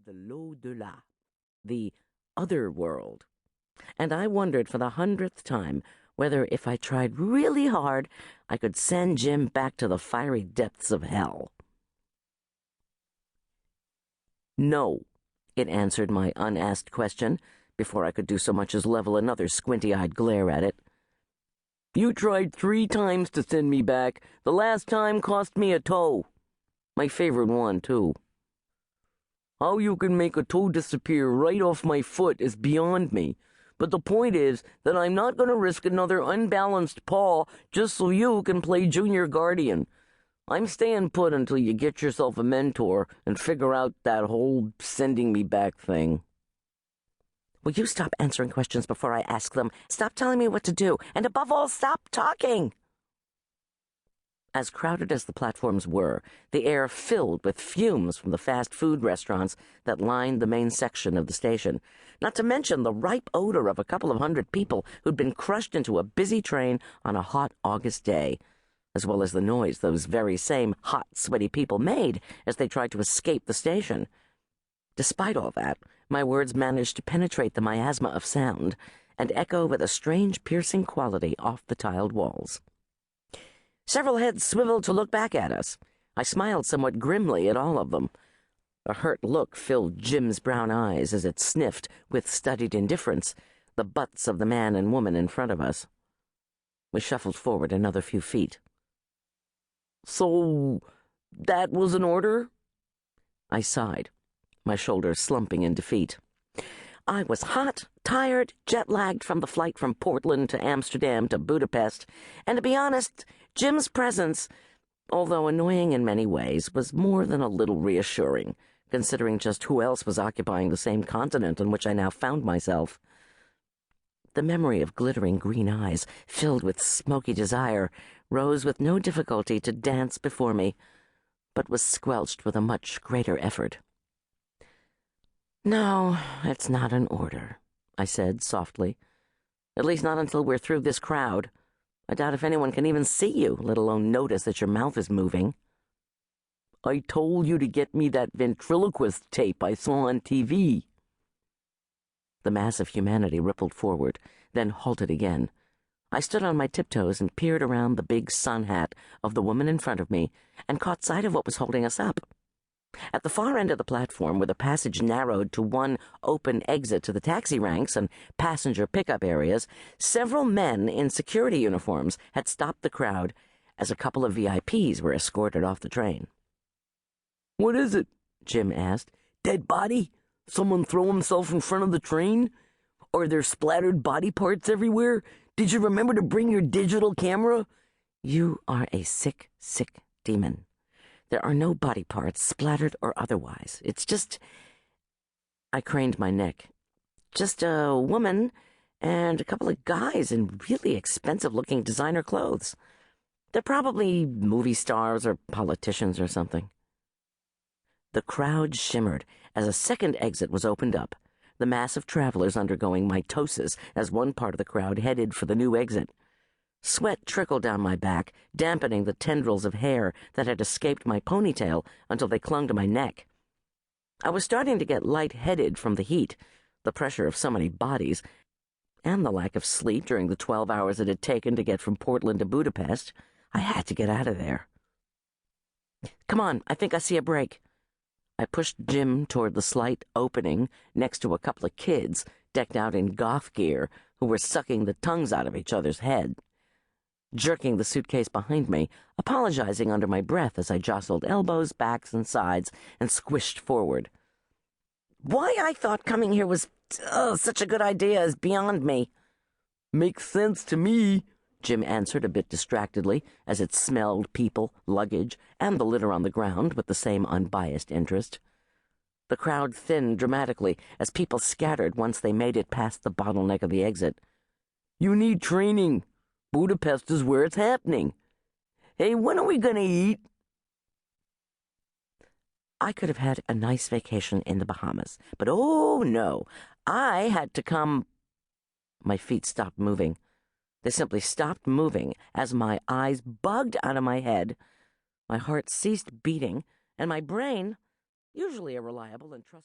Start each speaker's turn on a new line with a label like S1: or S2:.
S1: the l'au-delà, the other world, and I wondered for the 100th time whether if I tried really hard I could send Jim back to the fiery depths of hell. No, it answered my unasked question before I could do so much as level another squinty-eyed glare at it. You tried 3 times to send me back. The last time cost me a toe. My favorite one, too. How you can make a toe disappear right off my foot is beyond me. But the point is that I'm not going to risk another unbalanced paw just so you can play junior guardian. I'm staying put until you get yourself a mentor and figure out that whole sending me back thing. Will you stop answering questions before I ask them? Stop telling me what to do, and above all, stop talking! As crowded as the platforms were, the air filled with fumes from the fast food restaurants that lined the main section of the station, not to mention the ripe odor of a couple of 100 people who'd been crushed into a busy train on a hot August day, as well as the noise those very same hot, sweaty people made as they tried to escape the station. Despite all that, my words managed to penetrate the miasma of sound and echo with a strange, piercing quality off the tiled walls. Several heads swiveled to look back at us. I smiled somewhat grimly at all of them. A hurt look filled Jim's brown eyes as it sniffed, with studied indifference, the butts of the man and woman in front of us. We shuffled forward another few feet. So, that was an order? I sighed, my shoulders slumping in defeat. I was hot, tired, jet-lagged from the flight from Portland to Amsterdam to Budapest, and to be honest, Jim's presence, although annoying in many ways, was more than a little reassuring, considering just who else was occupying the same continent on which I now found myself. The memory of glittering green eyes, filled with smoky desire, rose with no difficulty to dance before me, but was squelched with a much greater effort. No, it's not an order, I said softly. At least not until we're through this crowd. I doubt if anyone can even see you, let alone notice that your mouth is moving. I told you to get me that ventriloquist tape I saw on TV. The mass of humanity rippled forward, then halted again. I stood on my tiptoes and peered around the big sun hat of the woman in front of me and caught sight of what was holding us up. At the far end of the platform, where the passage narrowed to one open exit to the taxi ranks and passenger pickup areas, several men in security uniforms had stopped the crowd as a couple of VIPs were escorted off the train. What is it? Jim asked. Dead body? Someone throw himself in front of the train? Are there splattered body parts everywhere? Did you remember to bring your digital camera? You are a sick, sick demon. There are no body parts, splattered or otherwise. It's just... I craned my neck. Just a woman and a couple of guys in really expensive-looking designer clothes. They're probably movie stars or politicians or something. The crowd shimmered as a second exit was opened up, the mass of travelers undergoing mitosis as one part of the crowd headed for the new exit. Sweat trickled down my back, dampening the tendrils of hair that had escaped my ponytail until they clung to my neck. I was starting to get light-headed from the heat, the pressure of so many bodies, and the lack of sleep during the 12 hours it had taken to get from Portland to Budapest. I had to get out of there. Come on, I think I see a break. I pushed Jim toward the slight opening next to a couple of kids decked out in goth gear who were sucking the tongues out of each other's head. Jerking the suitcase behind me, apologizing under my breath as I jostled elbows, backs, and sides and squished forward. Why I thought coming here was such a good idea is beyond me. Makes sense to me, Jim answered a bit distractedly as it smelled people, luggage, and the litter on the ground with the same unbiased interest. The crowd thinned dramatically as people scattered once they made it past the bottleneck of the exit. You need training. Budapest is where it's happening. Hey, when are we gonna eat? I could have had a nice vacation in the Bahamas, but oh no, I had to come... My feet stopped moving. They simply stopped moving as my eyes bugged out of my head, my heart ceased beating, and my brain, usually a reliable and trustworthy